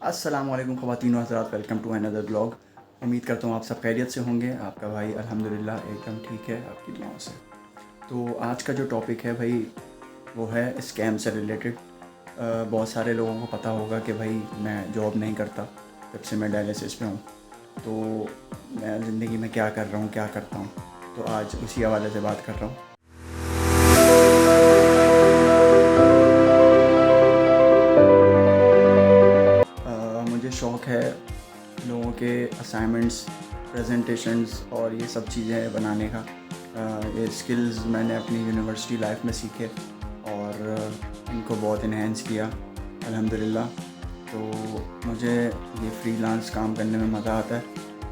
अस्सलाम वालेकुम ख़वातीन व हज़रात, वेलकम टू अनदर ब्लॉग। उम्मीद करता हूँ आप सब खैरियत से होंगे। आपका भाई अल्हम्दुलिल्लाह एकदम ठीक है आपकी दुआओं से। तो आज का जो टॉपिक है भाई वो है स्कैम से रिलेटेड। बहुत सारे लोगों को पता होगा कि भाई मैं जॉब नहीं करता जब से मैं डायलिसिस पे हूँ। तो मैं ज़िंदगी में क्या कर रहा हूँ, क्या करता हूँ, तो आज उसी हवाले से बात कर रहा हूँ। मुझे शौक़ है लोगों के असाइनमेंट्स, प्रेजेंटेशंस और ये सब चीज़ें बनाने का। ये स्किल्स मैंने अपनी यूनिवर्सिटी लाइफ में सीखे और इनको बहुत इन्हेंस किया अल्हम्दुलिल्लाह। तो मुझे ये फ्रीलांस काम करने में मज़ा आता है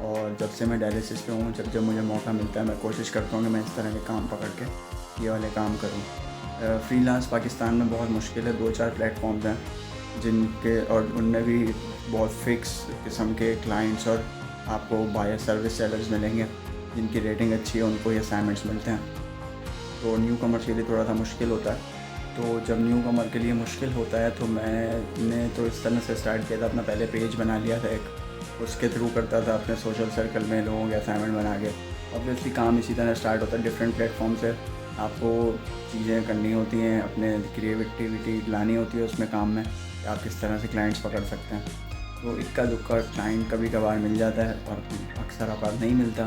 और जब से मैं डायलिसिस पे हूँ, जब मुझे मौका मिलता है मैं कोशिश करता हूँ कि मैं इस तरह के काम पकड़ के ये वाले काम करूँ। फ्रीलांस पाकिस्तान में बहुत मुश्किल है। 2-4 प्लेटफॉर्म्स हैं जिनके और उनमें भी बहुत फ़िक्स किस्म के क्लाइंट्स और आपको बायर सर्विस सेलर्स मिलेंगे जिनकी रेटिंग अच्छी है, उनको ये असाइनमेंट्स मिलते हैं। तो न्यू कमर्स के लिए थोड़ा सा मुश्किल होता है। तो जब न्यू कमर के लिए मुश्किल होता है तो मैंने तो इस तरह से स्टार्ट किया था, अपना पहले पेज बना लिया था एक, उसके थ्रू करता था अपने सोशल सर्कल में लोगों के असाइनमेंट बना के। ऑब्वियसली काम इसी तरह स्टार्ट होता है। डिफरेंट प्लेटफॉर्म से आपको चीज़ें करनी होती हैं, अपने क्रिएटिविटी लानी होती है उसमें काम में, कि आप किस तरह से क्लाइंट्स पकड़ सकते हैं। तो इक्का दुक्का क्लाइंट कभी कभार मिल जाता है और अक्सर औक़ात नहीं मिलता।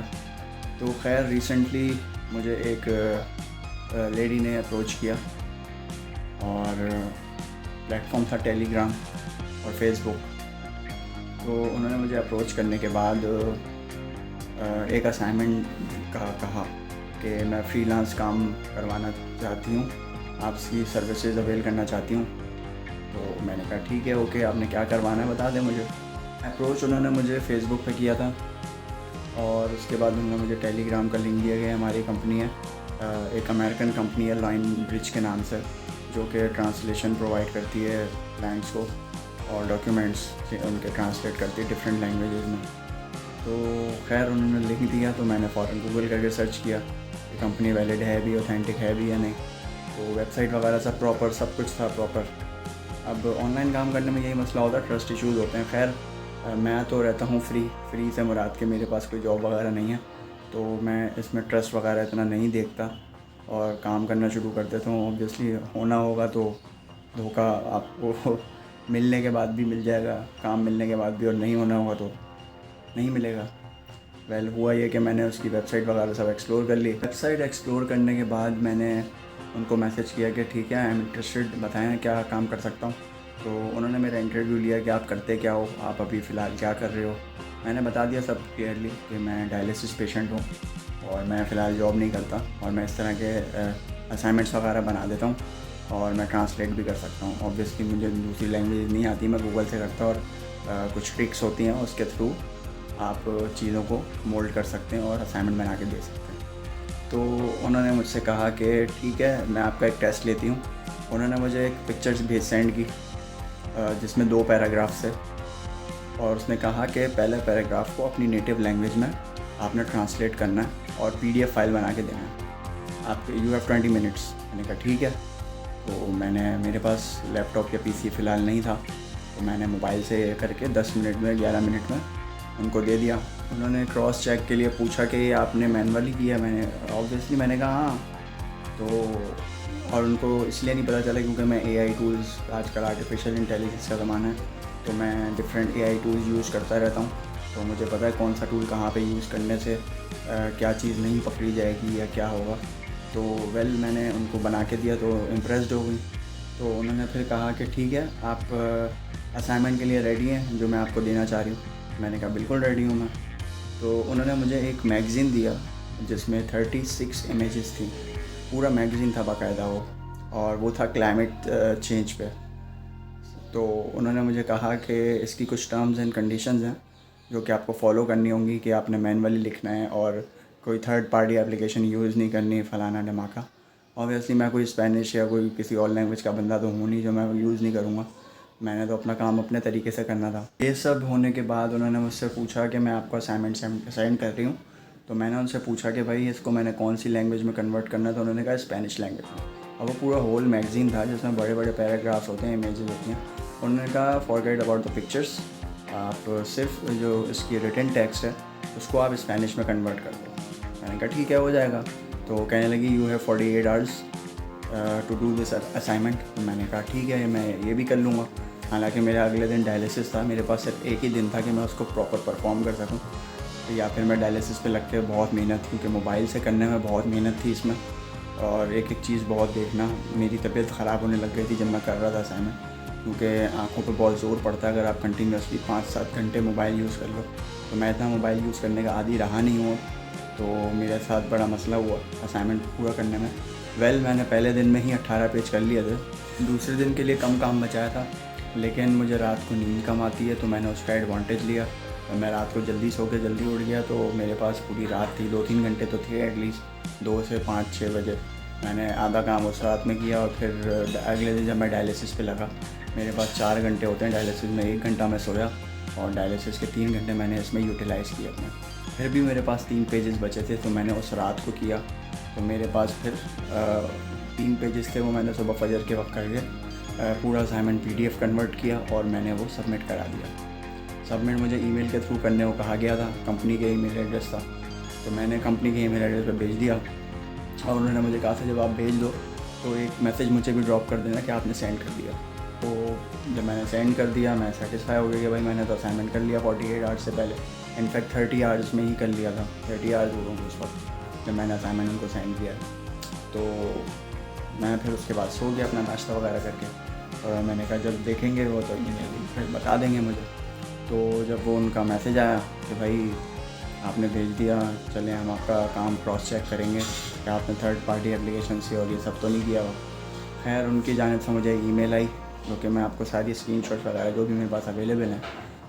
तो खैर रिसेंटली मुझे एक लेडी ने अप्रोच किया और प्लेटफॉर्म था टेलीग्राम और फेसबुक। तो उन्होंने मुझे अप्रोच करने के बाद एक असाइनमेंट का कहा कि मैं फ्रीलांस काम करवाना चाहती हूँ, आपकी सर्विसेज अवेल करना चाहती हूँ। तो मैंने कहा ठीक है, ओके, आपने क्या करवाना है बता दें मुझे। अप्रोच उन्होंने मुझे फ़ेसबुक पे किया था और उसके बाद उन्होंने मुझे टेलीग्राम का लिंक दिया गया। हमारी कंपनी है, एक अमेरिकन कंपनी है लाइन ब्रिज के नाम से, जो कि ट्रांसलेशन प्रोवाइड करती है क्लाइंट्स को और डॉक्यूमेंट्स उनके ट्रांसलेट करती है डिफरेंट लैंग्वेजेस में। तो खैर उन्होंने लिंक दिया तो मैंने फ़ौरन गूगल करके सर्च किया कि कंपनी वैलिड है भी, ऑथेंटिक है भी या नहीं। तो वेबसाइट वगैरह सब प्रॉपर, सब कुछ था प्रॉपर। अब ऑनलाइन काम करने में यही मसला होता है, ट्रस्ट इश्यूज़ होते हैं। खैर मैं तो रहता हूँ फ्री से मुराद के मेरे पास कोई जॉब वगैरह नहीं है, तो मैं इसमें ट्रस्ट वगैरह इतना नहीं देखता और काम करना शुरू कर देता हूँ। ऑब्वियसली होना होगा तो धोखा आपको मिलने के बाद भी मिल जाएगा, काम मिलने के बाद भी, और नहीं होना होगा तो नहीं मिलेगा। वेल हुआ ये कि मैंने उसकी वेबसाइट वगैरह सब एक्सप्लोर कर ली। वेबसाइट एक्सप्लोर करने के बाद मैंने उनको मैसेज किया कि ठीक है, आई एम इंटरेस्टेड, बताएं क्या काम कर सकता हूँ। तो उन्होंने मेरा इंटरव्यू लिया कि आप करते क्या हो, आप अभी फ़िलहाल क्या कर रहे हो। मैंने बता दिया सब क्लियरली कि मैं डायलिसिस पेशेंट हूँ और मैं फ़िलहाल जॉब नहीं करता और मैं इस तरह के असाइनमेंट्स वगैरह बना देता हूँ और मैं ट्रांसलेट भी कर सकता हूँ। ऑब्वियसली मुझे दूसरी लैंग्वेज नहीं आती, मैं गूगल से करता और कुछ ट्रिक्स होती हैं उसके थ्रू आप चीज़ों को मोल्ड कर सकते हैं और असाइनमेंट बना के दे सकते हैं। तो उन्होंने मुझसे कहा कि ठीक है, मैं आपका एक टेस्ट लेती हूँ। उन्होंने मुझे एक पिक्चर्स सेंड की जिसमें 2 पैराग्राफ्स थे और उसने कहा कि पहले पैराग्राफ को अपनी नेटिव लैंग्वेज में आपने ट्रांसलेट करना है और PDF फाइल बना के देना है। आप यू हैव 20 मिनट्स। मैंने कहा ठीक है। तो मेरे पास लैपटॉप या PC फ़िलहाल नहीं था, तो मैंने मोबाइल से करके 10 मिनट में, 11 मिनट में उनको दे दिया। उन्होंने क्रॉस चेक के लिए पूछा कि ये आपने मैनुअली किया। ऑब्वियसली मैंने कहा हाँ। तो और उनको इसलिए नहीं पता चला क्योंकि मैं AI टूल्स, आजकल आर्टिफिशियल इंटेलिजेंस का ज़माना है, तो मैं डिफरेंट AI टूल्स यूज़ करता रहता हूँ। तो मुझे पता है कौन सा टूल कहाँ पे यूज़ करने से क्या चीज़ नहीं पकड़ी जाएगी या क्या होगा। तो मैंने उनको बना के दिया तो इम्प्रेस्ड हो गई। तो उन्होंने फिर कहा कि ठीक है, आप असाइनमेंट के लिए रेडी हैं जो मैं आपको देना चाह रही हूँ। मैंने कहा बिल्कुल रेडी हूँ मैं। तो उन्होंने मुझे एक मैगज़ीन दिया जिसमें 36 इमेजेस थी, पूरा मैगज़ीन था बाकायदा वो, और वो था क्लाइमेट चेंज पे। तो उन्होंने मुझे कहा कि इसकी कुछ टर्म्स एंड कंडीशंस हैं जो कि आपको फॉलो करनी होंगी, कि आपने मैनुअली लिखना है और कोई थर्ड पार्टी एप्लीकेशन यूज़ नहीं करनी, फ़लाना ढमाका। ऑब्वियसली मैं कोई स्पेनिश या कोई किसी और लैंग्वेज का बंदा तो हूँ नहीं जो मैं यूज़ नहीं करूँगा। मैंने तो अपना काम अपने तरीके से करना था। ये सब होने के बाद उन्होंने मुझसे पूछा कि मैं आपको असाइनमेंट सेंड कर रही हूँ। तो मैंने उनसे पूछा कि भाई इसको मैंने कौन सी लैंग्वेज में कन्वर्ट करना है। तो उन्होंने कहा स्पेनिश लैंग्वेज में। अब वो पूरा होल मैगज़ीन था जिसमें बड़े बड़े पैराग्राफ्स होते हैं, इमेजेस होती हैं। उन्होंने कहा फॉरगेट अबाउट द पिक्चर्स, आप सिर्फ जो इसकी रिटन टेक्स्ट है उसको आप स्पेनिश में कन्वर्ट कर दो। मैंने कहा ठीक है, हो जाएगा। तो कहने लगी you have 48 hours to do this assignment. तो मैंने कहा ठीक है, मैं ये भी कर लूँगा। हालांकि मेरा अगले दिन डायलिसिस था, मेरे पास सिर्फ एक ही दिन था कि मैं उसको प्रॉपर परफॉर्म कर सकूँ। तो या फिर मैं डायलिसिस पे लग के बहुत मेहनत, क्योंकि मोबाइल से करने में बहुत मेहनत थी इसमें, और एक एक चीज़ बहुत देखना। मेरी तबीयत ख़राब होने लग गई थी जब मैं कर रहा था असाइनमेंट, क्योंकि आँखों पे बहुत ज़ोर पड़ता है अगर आप कंटिन्यूसली 5-7 घंटे मोबाइल यूज़ कर लो। तो मैं इतना मोबाइल यूज़ करने का आदी रहा नहीं हूँ, तो मेरे साथ बड़ा मसला हुआ असाइनमेंट पूरा करने में। मैंने पहले दिन में ही 18 पेज कर लिए थे। दूसरे दिन के लिए कम काम बचाया था, लेकिन मुझे रात को नींद कम आती है, तो मैंने उसका एडवांटेज लिया। मैं रात को जल्दी सो के जल्दी उठ गया, तो मेरे पास पूरी रात थी, 2-3 घंटे तो थे एटलीस्ट, 2 से 5-6 बजे मैंने आधा काम उस रात में किया। और फिर अगले दिन जब मैं डायलिसिस पे लगा, मेरे पास 4 घंटे होते हैं डायलिसिस में, 1 घंटा मैं सोया और डायलिसिस के 3 घंटे मैंने इसमें यूटिलाइज़ किया अपने। फिर भी मेरे पास 3 पेजेस बचे थे, तो मैंने उस रात को किया। तो मेरे पास फिर 3 पेजेस थे, वो मैंने सुबह फजर के वक्त करके पूरा असाइनमेंट PDF कन्वर्ट किया और मैंने वो सबमिट करा दिया। सबमिट मुझे ईमेल के थ्रू करने को कहा गया था, कंपनी के ईमेल एड्रेस था, तो मैंने कंपनी के ईमेल एड्रेस पर भेज दिया। और उन्होंने मुझे कहा था जब आप भेज दो तो एक मैसेज मुझे भी ड्रॉप कर देना कि आपने सेंड कर दिया। तो जब मैंने सेंड कर दिया, मैं सेटिस्फाई हो गया कि भाई मैंने तो असाइनमेंट कर लिया 48 आवर्स से पहले। इनफैक्ट 30 आवर्स में ही कर लिया था, 30 आवर्स हो गए उस वक्त जब मैंने असाइनमेंट उनको सेंड किया। तो मैं फिर उसके बाद सो गया अपना नाश्ता वगैरह करके, और मैंने कहा जब देखेंगे वो तो फिर बता देंगे मुझे। तो जब वो उनका मैसेज आया कि भाई आपने भेज दिया, चलें हम आपका काम क्रॉस चेक करेंगे कि आपने थर्ड पार्टी एप्लीकेशन से और ये सब तो नहीं किया हो। खैर उनकी जानिब से मुझे ईमेल आई, जो कि मैं आपको सारी स्क्रीनशॉट वगैरह जो भी मेरे पास अवेलेबल है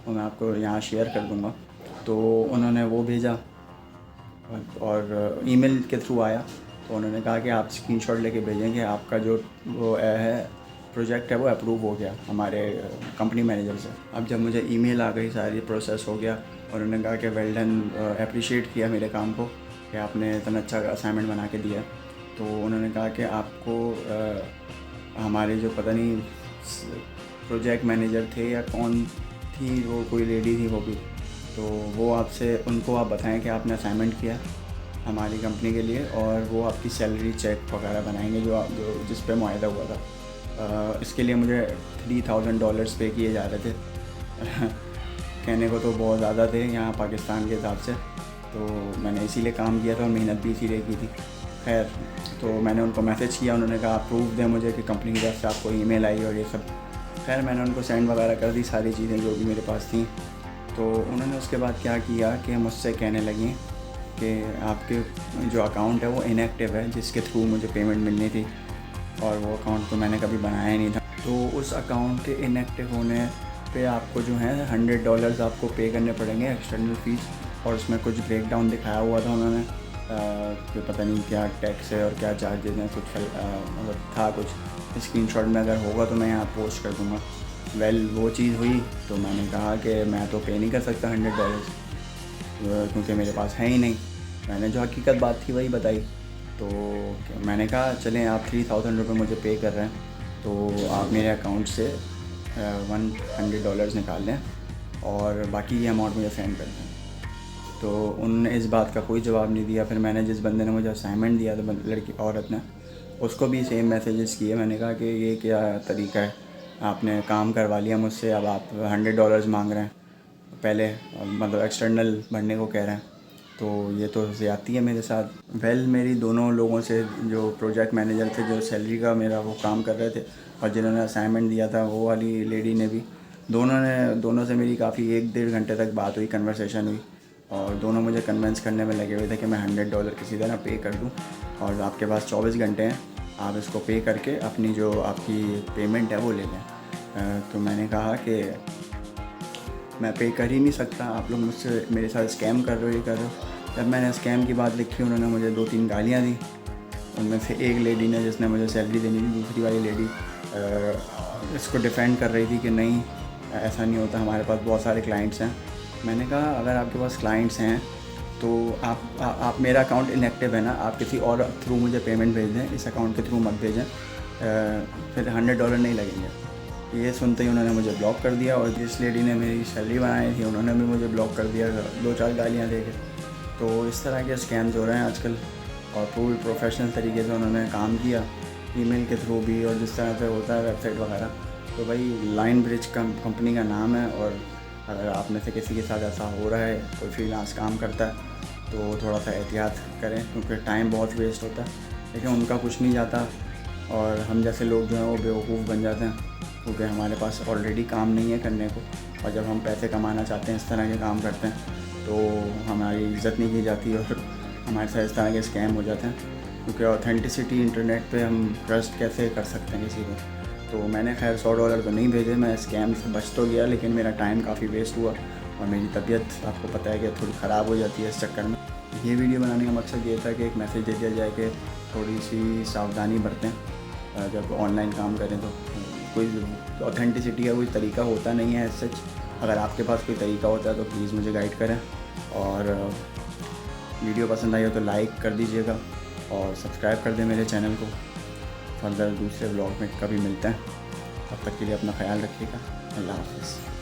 वो मैं आपको यहाँ शेयर कर दूँगा। तो उन्होंने वो भेजा और ईमेल के थ्रू आया, तो उन्होंने कहा कि आप स्क्रीनशॉट लेके भेजेंगे, आपका जो वो है प्रोजेक्ट है वो अप्रूव हो गया हमारे कंपनी मैनेजर से। अब जब मुझे ईमेल आ गई, सारी प्रोसेस हो गया, और उन्होंने कहा कि वेल डन, अप्रिशिएट किया मेरे काम को कि आपने इतना अच्छा असाइनमेंट बना के दिया। तो उन्होंने कहा कि आपको हमारे जो पता नहीं प्रोजेक्ट मैनेजर थे या कौन थी, वो कोई लेडी थी वो भी, तो वो आपसे उनको आप बताएं कि आपने असाइनमेंट किया हमारी कंपनी के लिए, और वो आपकी सैलरी चेक वगैरह बनाएंगे जो जिस पे मुआहदा हुआ था। इसके लिए मुझे $3000 पे किए जा रहे थे। कहने को तो बहुत ज़्यादा थे यहाँ पाकिस्तान के हिसाब से, तो मैंने इसीलिए काम किया था और मेहनत भी इसीलिए की थी। खैर तो मैंने उनको मैसेज किया, उन्होंने कहा प्रूफ दें मुझे कि कंपनी की तरफ से आपको ईमेल आई और ये सब। खैर मैंने उनको सेंड वगैरह कर दी सारी चीज़ें जो भी मेरे पास थी। तो उन्होंने उसके बाद क्या किया कि मुझसे कहने लगी कि आपके जो अकाउंट है वो इनएक्टिव है, जिसके थ्रू मुझे पेमेंट मिलनी थी, और वो अकाउंट तो मैंने कभी बनाया ही नहीं था। तो उस अकाउंट के इनएक्टिव होने पे आपको जो है $100 आपको पे करने पड़ेंगे एक्सटर्नल फ़ीस। और उसमें कुछ ब्रेकडाउन दिखाया हुआ था उन्होंने कि पता नहीं क्या टैक्स है और क्या चार्जेस हैं, कुछ मतलब था कुछ। स्क्रीनशॉट में अगर होगा तो मैं यहाँ पोस्ट कर दूँगा। वो चीज़ हुई, तो मैंने कहा कि मैं तो पे नहीं कर सकता $100, क्योंकि मेरे पास है ही नहीं। मैंने जो हकीकत बात थी वही बताई। तो मैंने कहा चलें आप $3000 मुझे पे कर रहे हैं, तो आप मेरे अकाउंट से $100 निकाल लें और बाकी ये अमाउंट मुझे सेंड कर दें। तो उन्होंने इस बात का कोई जवाब नहीं दिया। फिर मैंने जिस बंदे ने मुझे असाइनमेंट दिया था, लड़की औरत ने, उसको भी सेम मैसेजेस किए। मैंने कहा कि ये क्या तरीका है, आपने काम करवा लिया मुझसे, अब आप $100 मांग रहे हैं पहले, मतलब एक्सटर्नल भरने को कह रहे हैं, तो ये तो ज़्यादती है मेरे साथ। मेरी दोनों लोगों से, जो प्रोजेक्ट मैनेजर थे जो सैलरी का मेरा वो काम कर रहे थे, और जिन्होंने असाइनमेंट दिया था वो वाली लेडी ने भी, दोनों से मेरी काफ़ी 1-1.5 घंटे तक बात हुई, कन्वर्सेशन हुई, और दोनों मुझे कन्विंस करने में लगे हुए थे कि मैं $100 किसी तरह पे कर दूं, और आपके पास 24 घंटे हैं, आप इसको पे करके अपनी जो आपकी पेमेंट है वो ले लें। तो मैंने कहा कि मैं पे कर ही नहीं सकता, आप लोग मुझसे मेरे साथ स्कैम कर रहे हो, ये कर रहे हो। जब मैंने स्कैम की बात लिखी, उन्होंने मुझे 2-3 गालियाँ दी। उनमें से एक लेडी ने, जिसने मुझे सैलरी देनी थी, दूसरी वाली लेडी इसको डिफेंड कर रही थी कि नहीं ऐसा नहीं होता, हमारे पास बहुत सारे क्लाइंट्स हैं। मैंने कहा अगर आपके पास क्लाइंट्स हैं तो आप मेरा अकाउंट इनएक्टिव है ना, आप किसी और थ्रू मुझे पेमेंट भेज दें, इस अकाउंट के थ्रू मत भेजें, फिर $100 नहीं लगेंगे। ये सुनते ही उन्होंने मुझे ब्लॉक कर दिया, और जिस लेडी ने मेरी सैलरी बनाई थी उन्होंने भी मुझे ब्लॉक कर दिया 2-4 गालियाँ दे के। तो इस तरह के स्कैम्स हो रहे हैं आजकल, और पूरी प्रोफेशनल तरीके से उन्होंने काम किया, ईमेल के थ्रू भी, और जिस तरह से होता है वेबसाइट वगैरह। तो भाई लाइन ब्रिज कंपनी का नाम है, और अगर आप में से किसी के साथ ऐसा हो रहा है, कोई फ्रीलांस काम करता है, तो थोड़ा सा एहतियात करें, क्योंकि टाइम बहुत वेस्ट होता है, लेकिन उनका कुछ नहीं जाता, और हम जैसे लोग जो हैं वो बेवकूफ़ बन जाते हैं, क्योंकि हमारे पास ऑलरेडी काम नहीं है करने को, और जब हम पैसे कमाना चाहते हैं इस तरह के काम करते हैं तो हमारी इज़्ज़त नहीं की जाती, और हमारे साथ इस तरह के स्कैम हो जाते हैं। क्योंकि ऑथेंटिसिटी इंटरनेट पे हम ट्रस्ट कैसे कर सकते हैं किसी को। तो मैंने खैर $100 तो नहीं भेजे, मैं स्कैम से बच तो गया, लेकिन मेरा टाइम काफ़ी वेस्ट हुआ, और मेरी तबीयत आपको पता है कि थोड़ी ख़राब हो जाती है इस चक्कर में। ये वीडियो बनाने का मकसद ये था कि एक मैसेज दे दिया जाए कि थोड़ी सी सावधानी बरतें जब ऑनलाइन काम करें। तो कोई ऑथेंटिसिटी का कोई तरीका होता नहीं है सच। अगर आपके पास कोई तरीका होता है तो प्लीज़ मुझे गाइड करें, और वीडियो पसंद आई हो तो लाइक कर दीजिएगा, और सब्सक्राइब कर दें मेरे चैनल को। फर्दर दूसरे ब्लॉग में कभी मिलते हैं, तब तक के लिए अपना ख्याल रखिएगा। अल्लाह हाफ़िज़।